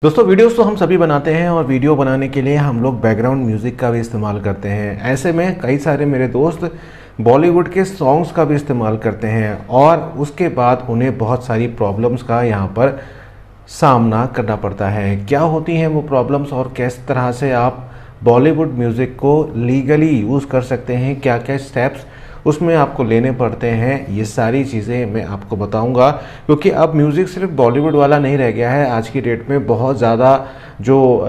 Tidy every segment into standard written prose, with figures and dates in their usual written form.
दोस्तों वीडियोस तो हम सभी बनाते हैं और वीडियो बनाने के लिए हम लोग बैकग्राउंड म्यूज़िक का भी इस्तेमाल करते हैं। ऐसे में कई सारे मेरे दोस्त बॉलीवुड के सॉन्ग्स का भी इस्तेमाल करते हैं और उसके बाद उन्हें बहुत सारी प्रॉब्लम्स का यहाँ पर सामना करना पड़ता है। क्या होती हैं वो प्रॉब्लम्स और किस तरह से आप बॉलीवुड म्यूज़िक को लीगली यूज़ कर सकते हैं, क्या क्या स्टेप्स उसमें आपको लेने पड़ते हैं, ये सारी चीज़ें मैं आपको बताऊंगा। क्योंकि अब म्यूज़िक सिर्फ बॉलीवुड वाला नहीं रह गया है। आज की डेट में बहुत ज़्यादा जो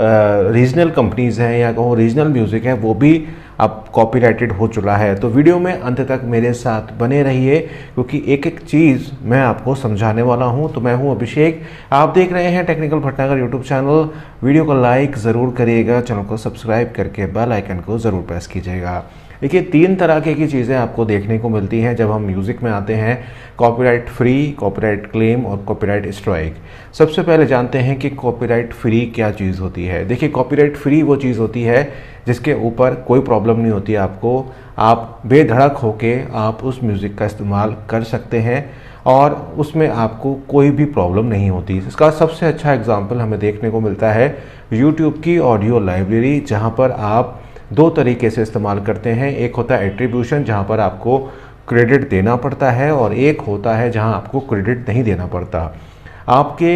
रीजनल कंपनीज़ हैं या कहो रीजनल म्यूज़िक है वो भी अब कॉपीराइटेड हो चुका है। तो वीडियो में अंत तक मेरे साथ बने रहिए क्योंकि एक एक चीज़ मैं आपको समझाने वाला हूं। तो मैं हूं अभिषेक, आप देख रहे हैं technical Bhatnagar YouTube channel. Video को लाइक ज़रूर करिएगा, चैनल को सब्सक्राइब करके बेल आइकन को ज़रूर प्रेस कीजिएगा। देखिए, तीन तरह की चीज़ें आपको देखने को मिलती हैं जब हम म्यूज़िक में आते हैं: कॉपीराइट फ्री, कॉपीराइट क्लेम और कॉपीराइट स्ट्राइक। सबसे पहले जानते हैं कि कॉपीराइट फ्री क्या चीज़ होती है। देखिए, कॉपीराइट फ्री वो चीज़ होती है जिसके ऊपर कोई प्रॉब्लम नहीं होती आपको, आप बेधड़क होके आप उस म्यूज़िक का इस्तेमाल कर सकते हैं और उसमें आपको कोई भी प्रॉब्लम नहीं होती। इसका सबसे अच्छा एग्जाम्पल हमें देखने को मिलता है यूट्यूब की ऑडियो लाइब्रेरी, जहाँ पर आप दो तरीके से इस्तेमाल करते हैं। एक होता है एट्रीब्यूशन, जहाँ पर आपको क्रेडिट देना पड़ता है, और एक होता है जहाँ आपको क्रेडिट नहीं देना पड़ता। आपके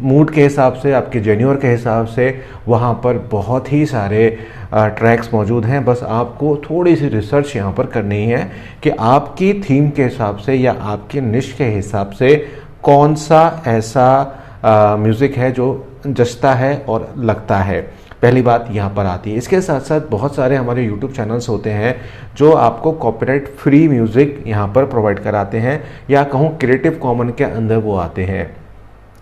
मूड के हिसाब से, आपके जेन्युअर के हिसाब से वहाँ पर बहुत ही सारे ट्रैक्स मौजूद हैं। बस आपको थोड़ी सी रिसर्च यहाँ पर करनी है कि आपकी थीम के हिसाब से या आपके निश के हिसाब से कौन सा ऐसा म्यूज़िक है जो जचता है और लगता है। पहली बात यहाँ पर आती है। इसके साथ साथ बहुत सारे हमारे यूट्यूब चैनल्स होते हैं जो आपको कॉपीराइट फ्री म्यूज़िक यहाँ पर प्रोवाइड कराते हैं, या कहूँ क्रिएटिव कॉमन के अंदर वो आते हैं।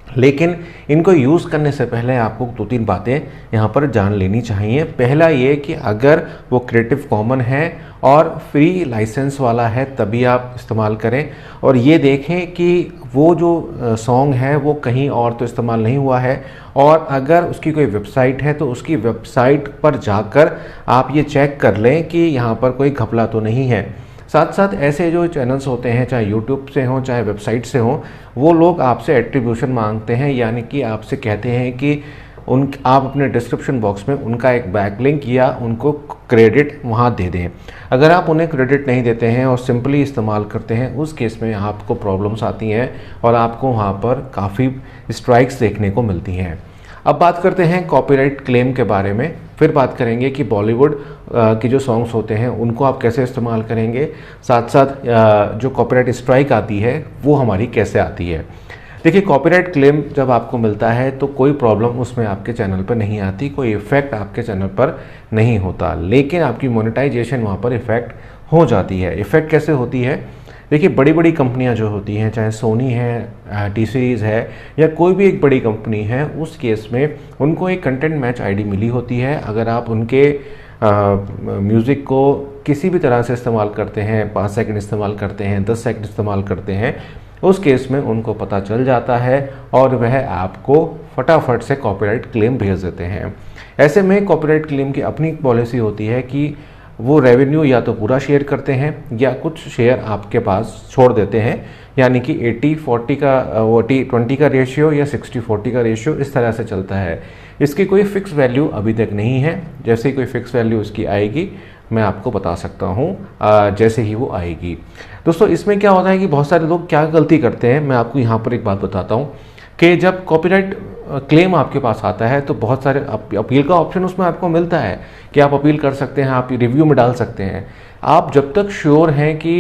लेकिन इनको यूज़ करने से पहले आपको दो तीन बातें यहाँ पर जान लेनी चाहिए। पहला ये कि अगर वो क्रिएटिव कॉमन है और फ्री लाइसेंस वाला है तभी आप इस्तेमाल करें, और ये देखें कि वो जो सॉन्ग है वो कहीं और तो इस्तेमाल नहीं हुआ है, और अगर उसकी कोई वेबसाइट है तो उसकी वेबसाइट पर जाकर आप ये चेक कर लें कि यहाँ पर कोई घपला तो नहीं है। साथ साथ ऐसे जो चैनल्स होते हैं, चाहे यूट्यूब से हों चाहे वेबसाइट से हों, वो लोग आपसे एट्रीब्यूशन मांगते हैं, यानी कि आपसे कहते हैं कि आप अपने डिस्क्रिप्शन बॉक्स में उनका एक बैकलिंक या उनको क्रेडिट वहाँ दे दें। अगर आप उन्हें क्रेडिट नहीं देते हैं और सिंपली इस्तेमाल करते हैं, उस केस में आपको प्रॉब्लम्स आती हैं और आपको वहाँ पर काफ़ी स्ट्राइक्स देखने को मिलती हैं। अब बात करते हैं कॉपीराइट क्लेम के बारे में। फिर बात करेंगे कि बॉलीवुड की जो सॉन्ग्स होते हैं उनको आप कैसे इस्तेमाल करेंगे, साथ साथ जो कॉपीराइट स्ट्राइक आती है वो हमारी कैसे आती है। देखिए, कॉपीराइट क्लेम जब आपको मिलता है तो कोई प्रॉब्लम उसमें आपके चैनल पर नहीं आती, कोई इफ़ेक्ट आपके चैनल पर नहीं होता, लेकिन आपकी मोनेटाइजेशन वहाँ पर इफ़ेक्ट हो जाती है। इफ़ेक्ट कैसे होती है? देखिए, बड़ी बड़ी कंपनियां जो होती हैं, चाहे सोनी है, टी सीरीज़ है, या कोई भी एक बड़ी कंपनी है, उस केस में उनको एक कंटेंट मैच आईडी मिली होती है। अगर आप उनके म्यूज़िक को किसी भी तरह से इस्तेमाल करते हैं, 5 सेकंड इस्तेमाल करते हैं, 10 सेकंड इस्तेमाल करते हैं, उस केस में उनको पता चल जाता है और वह आपको फटाफट से कॉपीराइट क्लेम भेज देते हैं। ऐसे में कॉपीराइट क्लेम की अपनी पॉलिसी होती है कि वो रेवेन्यू या तो पूरा शेयर करते हैं या कुछ शेयर आपके पास छोड़ देते हैं, यानी कि 80-40 का 80-20 का रेशियो या 60-40 का रेशियो इस तरह से चलता है। इसकी कोई फ़िक्स वैल्यू अभी तक नहीं है। जैसे ही कोई फ़िक्स वैल्यू इसकी आएगी मैं आपको बता सकता हूँ जैसे ही वो आएगी। दोस्तों, इसमें क्या होता है कि बहुत सारे लोग क्या गलती करते हैं, मैं आपको यहाँ पर एक बात बताता हूँ कि जब कॉपीराइट क्लेम आपके पास आता है तो बहुत सारे अपील का ऑप्शन उसमें आपको मिलता है कि आप अपील कर सकते हैं, आप रिव्यू में डाल सकते हैं। आप जब तक श्योर हैं कि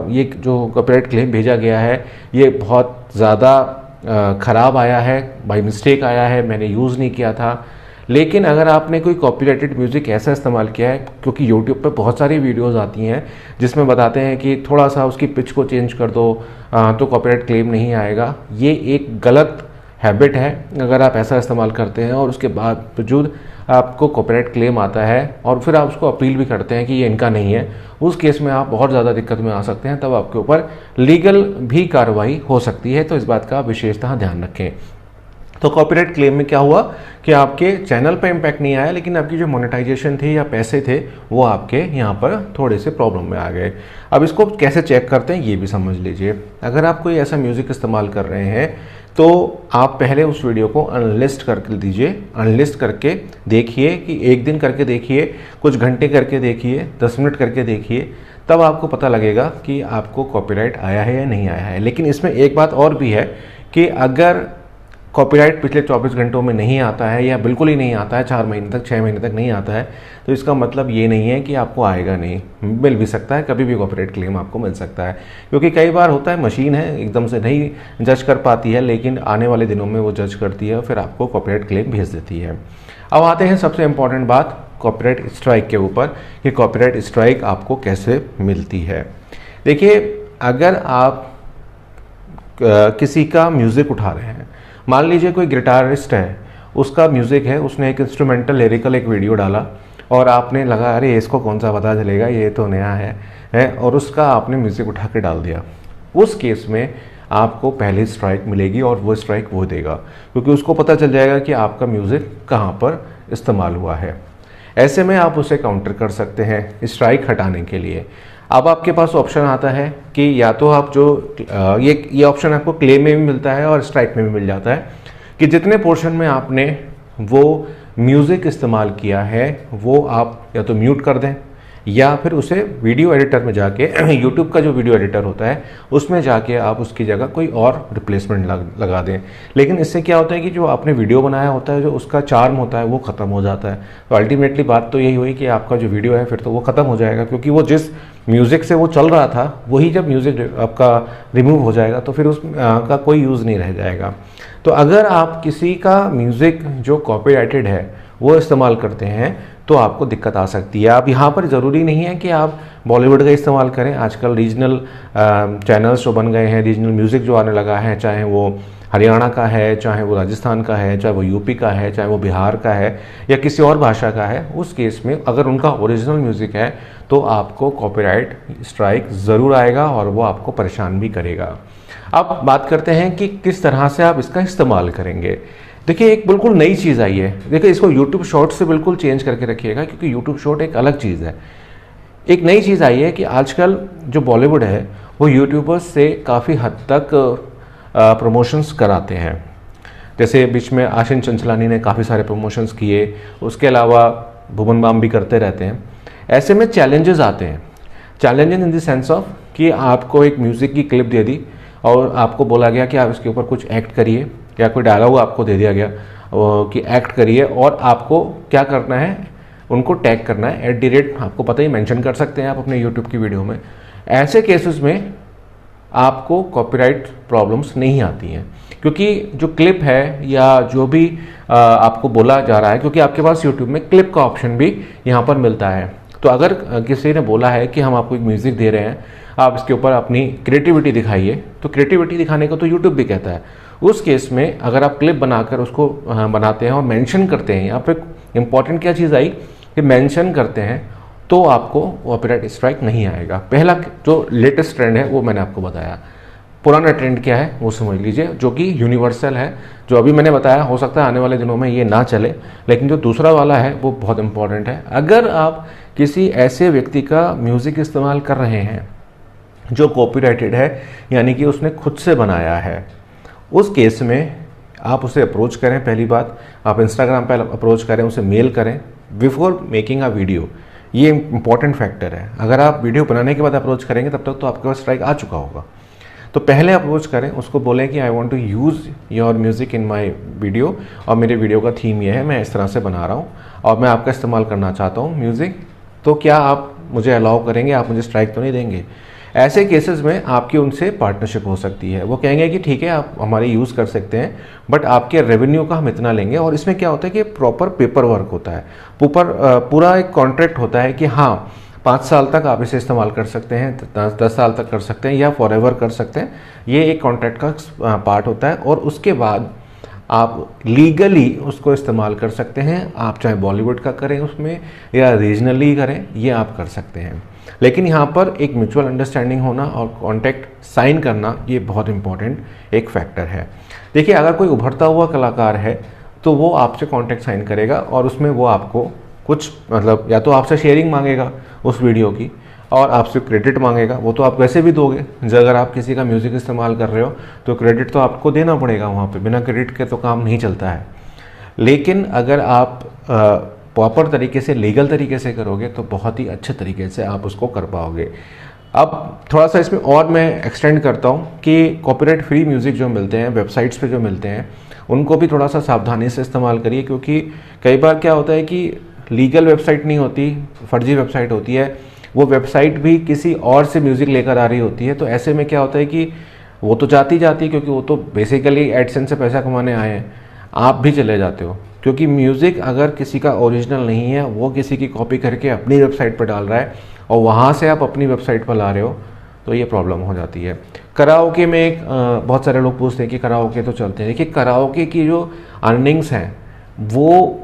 ये जो कॉपीराइट क्लेम भेजा गया है ये बहुत ज़्यादा ख़राब आया है, बाय मिस्टेक आया है, मैंने यूज़ नहीं किया था, लेकिन अगर आपने कोई कॉपीराइटेड म्यूज़िक ऐसा इस्तेमाल किया है, क्योंकि यूट्यूब पे बहुत सारी वीडियोस आती हैं जिसमें बताते हैं कि थोड़ा सा उसकी पिच को चेंज कर दो तो कॉपीराइट क्लेम नहीं आएगा, ये एक गलत हैबिट है। अगर आप ऐसा इस्तेमाल करते हैं और उसके बावजूद आपको कॉपीराइट क्लेम आता है और फिर आप उसको अपील भी करते हैं कि ये इनका नहीं है, उस केस में आप बहुत ज़्यादा दिक्कत में आ सकते हैं, तब आपके ऊपर लीगल भी कार्रवाई हो सकती है। तो इस बात का विशेषतः ध्यान रखें। तो कॉपीराइट क्लेम में क्या हुआ कि आपके चैनल पे इम्पैक्ट नहीं आया, लेकिन आपकी जो मोनेटाइजेशन थी या पैसे थे वो आपके यहाँ पर थोड़े से प्रॉब्लम में आ गए। अब इसको कैसे चेक करते हैं ये भी समझ लीजिए। अगर आप कोई ऐसा म्यूज़िक इस्तेमाल कर रहे हैं तो आप पहले उस वीडियो को अनलिस्ट करके दीजिए। अनलिस्ट करके देखिए कि एक दिन करके देखिए, कुछ घंटे करके देखिए, 10 मिनट करके देखिए, तब आपको पता लगेगा कि आपको कॉपीराइट आया है या नहीं आया है। लेकिन इसमें एक बात और भी है कि अगर कॉपीराइट पिछले 24 घंटों में नहीं आता है या बिल्कुल ही नहीं आता है, 4 महीने तक 6 महीने तक नहीं आता है, तो इसका मतलब ये नहीं है कि आपको आएगा नहीं। मिल भी सकता है, कभी भी कॉपीराइट क्लेम आपको मिल सकता है, क्योंकि कई बार होता है मशीन है एकदम से नहीं जज कर पाती है, लेकिन आने वाले दिनों में वो जज करती है और फिर आपको कॉपीराइट क्लेम भेज देती है। अब आते हैं सबसे इम्पॉर्टेंट बात कॉपीराइट स्ट्राइक के ऊपर कि कॉपीराइट स्ट्राइक आपको कैसे मिलती है। देखिए, अगर आप किसी का म्यूज़िक उठा रहे हैं, मान लीजिए कोई गिटारिस्ट है, उसका म्यूज़िक है, उसने एक इंस्ट्रूमेंटल लिरिकल एक वीडियो डाला और आपने लगा अरे इसको कौन सा पता चलेगा, ये तो नया है और उसका आपने म्यूज़िक उठा के डाल दिया। उस केस में आपको पहले स्ट्राइक मिलेगी और वो स्ट्राइक वो देगा, क्योंकि उसको पता चल जाएगा कि आपका म्यूज़िक कहाँ पर इस्तेमाल हुआ है। ऐसे में आप उसे काउंटर कर सकते हैं स्ट्राइक हटाने के लिए। अब आपके पास ऑप्शन आता है कि या तो आप जो ये ऑप्शन आपको क्लेम में भी मिलता है और स्ट्राइक में भी मिल जाता है कि जितने पोर्शन में आपने वो म्यूज़िक इस्तेमाल किया है वो आप या तो म्यूट कर दें या फिर उसे वीडियो एडिटर में जाके यूट्यूब का जो वीडियो एडिटर होता है उसमें जाके आप उसकी जगह कोई और रिप्लेसमेंट लगा दें। लेकिन इससे क्या होता है कि जो आपने वीडियो बनाया होता है, जो उसका चार्म होता है वो ख़त्म हो जाता है। तो अल्टीमेटली बात तो यही हुई कि आपका जो वीडियो है फिर तो वो ख़त्म हो जाएगा, क्योंकि वो जिस म्यूज़िक से वो चल रहा था वही जब म्यूज़िक आपका रिमूव हो जाएगा तो फिर उसका कोई यूज़ नहीं रह जाएगा। तो अगर आप किसी का म्यूज़िक जो कॉपीराइटेड है वो इस्तेमाल करते हैं तो आपको दिक्कत आ सकती है। अब यहाँ पर ज़रूरी नहीं है कि आप बॉलीवुड का इस्तेमाल करें। आजकल रीजनल चैनल्स जो बन गए हैं, रीजनल म्यूज़िक जो आने लगा है, चाहे वो हरियाणा का है, चाहे वो राजस्थान का है, चाहे वो यूपी का है, चाहे वो बिहार का है या किसी और भाषा का है, उस केस में अगर उनका ओरिजिनल म्यूज़िक है तो आपको कॉपीराइट स्ट्राइक ज़रूर आएगा और वो आपको परेशान भी करेगा। अब बात करते हैं कि किस तरह से आप इसका इस्तेमाल करेंगे। देखिए, एक बिल्कुल नई चीज़ आई है। देखिए, इसको YouTube शॉर्ट से बिल्कुल चेंज करके रखिएगा, क्योंकि YouTube शॉर्ट एक अलग चीज़ है। एक नई चीज़ आई है कि आजकल जो बॉलीवुड है वो यूट्यूबर्स से काफ़ी हद तक प्रमोशंस कराते हैं। जैसे बीच में आशीन चंचलानी ने काफ़ी सारे प्रमोशंस किए, उसके अलावा भुवन बाम भी करते रहते हैं। ऐसे में चैलेंजेस आते हैं। Challenges in the sense of कि आपको एक म्यूज़िक की क्लिप दे दी और आपको बोला गया कि आप इसके ऊपर कुछ एक्ट करिए, या कोई डायलॉग आपको दे दिया गया कि एक्ट करिए, और आपको क्या करना है, उनको टैग करना है @ आपको पता ही मेंशन कर सकते हैं आप अपने यूट्यूब की वीडियो में। ऐसे केसेस में आपको कॉपीराइट प्रॉब्लम्स नहीं आती हैं, क्योंकि जो क्लिप है या जो भी आपको बोला जा रहा है, क्योंकि आपके पास यूट्यूब में क्लिप का ऑप्शन भी यहाँ पर मिलता है। तो अगर किसी ने बोला है कि हम आपको एक म्यूज़िक दे रहे हैं, आप इसके ऊपर अपनी क्रिएटिविटी दिखाइए, तो क्रिएटिविटी दिखाने को तो यूट्यूब भी कहता है। उस केस में अगर आप क्लिप बनाकर उसको बनाते हैं और मेंशन करते हैं, यहाँ पे इंपॉर्टेंट क्या चीज़ आई कि मेंशन करते हैं, तो आपको कॉपीराइट स्ट्राइक नहीं आएगा। पहला जो लेटेस्ट ट्रेंड है वो मैंने आपको बताया। पुराना ट्रेंड क्या है वो समझ लीजिए, जो कि यूनिवर्सल है। जो अभी मैंने बताया, हो सकता है आने वाले दिनों में ये ना चले, लेकिन जो दूसरा वाला है वो बहुत इंपॉर्टेंट है। अगर आप किसी ऐसे व्यक्ति का म्यूज़िक इस्तेमाल कर रहे हैं जो कॉपीराइटेड है, यानी कि उसने खुद से बनाया है, उस केस में आप उसे अप्रोच करें। पहली बात, आप इंस्टाग्राम पर अप्रोच करें, उसे मेल करें बिफोर मेकिंग अ वीडियो। ये इंपॉर्टेंट फैक्टर है। अगर आप वीडियो बनाने के बाद अप्रोच करेंगे तब तक तो आपके पास स्ट्राइक आ चुका होगा। तो पहले अप्रोच करें, उसको बोलें कि I want to use your music in my video, और मेरे वीडियो का थीम ये है, मैं इस तरह से बना रहा हूँ और मैं आपका इस्तेमाल करना चाहता हूँ म्यूज़िक, तो क्या आप मुझे अलाउ करेंगे, आप मुझे स्ट्राइक तो नहीं देंगे। ऐसे केसेस में आपकी उनसे पार्टनरशिप हो सकती है। वो कहेंगे कि ठीक है, आप हमारे यूज़ कर सकते हैं, बट आपके रेवेन्यू का हम इतना लेंगे। और इसमें क्या होता है कि प्रॉपर पेपर वर्क होता है, पूरा एक कॉन्ट्रैक्ट होता है कि हाँ 5 साल तक आप इसे इस्तेमाल कर सकते हैं, 10 साल तक कर सकते हैं, या फॉरएवर कर सकते हैं। ये एक कॉन्ट्रैक्ट का पार्ट होता है, और उसके बाद आप लीगली उसको इस्तेमाल कर सकते हैं। आप चाहे बॉलीवुड का करें उसमें या रीजनली करें, ये आप कर सकते हैं। लेकिन यहाँ पर एक म्यूचुअल अंडरस्टैंडिंग होना और कॉन्ट्रैक्ट साइन करना, ये बहुत इंपॉर्टेंट एक फैक्टर है। देखिए, अगर कोई उभरता हुआ कलाकार है तो वो आपसे कॉन्ट्रैक्ट साइन करेगा और उसमें वो आपको कुछ मतलब या तो आपसे शेयरिंग मांगेगा उस वीडियो की और आपसे क्रेडिट मांगेगा। वो तो आप वैसे भी दोगे, अगर आप किसी का म्यूज़िक इस्तेमाल कर रहे हो तो क्रेडिट तो आपको देना पड़ेगा वहाँ पे, बिना क्रेडिट के तो काम नहीं चलता है। लेकिन अगर आप प्रॉपर तरीके से, लीगल तरीके से करोगे तो बहुत ही अच्छे तरीके से आप उसको कर पाओगे। अब थोड़ा सा इसमें और मैं एक्सटेंड करता हूँ कि कॉपीराइट फ्री म्यूज़िक जो मिलते हैं वेबसाइट्स पे जो मिलते हैं उनको भी थोड़ा सा सावधानी से इस्तेमाल करिए, क्योंकि कई बार क्या होता है कि लीगल वेबसाइट नहीं होती, फर्जी वेबसाइट होती है। वो वेबसाइट भी किसी और से म्यूज़िक लेकर आ रही होती है, तो ऐसे में क्या होता है कि वो तो जाती है क्योंकि वो तो बेसिकली एडसेंस से पैसा कमाने आए हैं, आप भी चले जाते हो। क्योंकि म्यूज़िक अगर किसी का ओरिजिनल नहीं है, वो किसी की कॉपी करके अपनी वेबसाइट पर डाल रहा है और वहाँ से आप अपनी वेबसाइट पर ला रहे हो, तो ये प्रॉब्लम हो जाती है। कराओके में एक बहुत सारे लोग पूछते हैं कि कराओके तो चलते हैं। देखिए, कराओके की जो अर्निंग्स हैं वो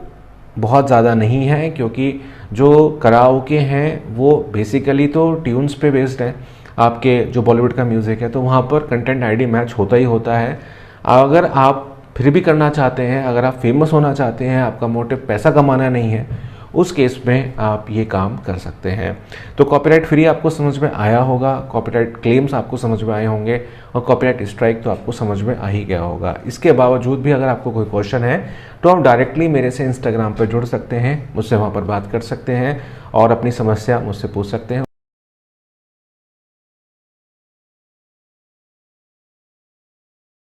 बहुत ज़्यादा नहीं है, क्योंकि जो कराओके हैं वो बेसिकली तो ट्यून्स पे बेस्ड है। आपके जो बॉलीवुड का म्यूज़िक है तो वहाँ पर कंटेंट आईडी मैच होता ही होता है। अगर आप फिर भी करना चाहते हैं, अगर आप फेमस होना चाहते हैं, आपका मोटिव पैसा कमाना नहीं है, उस केस में आप ये काम कर सकते हैं। तो कॉपीराइट फ्री आपको समझ में आया होगा, कॉपीराइट क्लेम्स आपको समझ में आए होंगे और कॉपीराइट स्ट्राइक तो आपको समझ में आ ही गया होगा। इसके बावजूद भी अगर आपको कोई क्वेश्चन है तो आप डायरेक्टली मेरे से इंस्टाग्राम पर जुड़ सकते हैं, मुझसे वहाँ पर बात कर सकते हैं और अपनी समस्या मुझसे पूछ सकते हैं।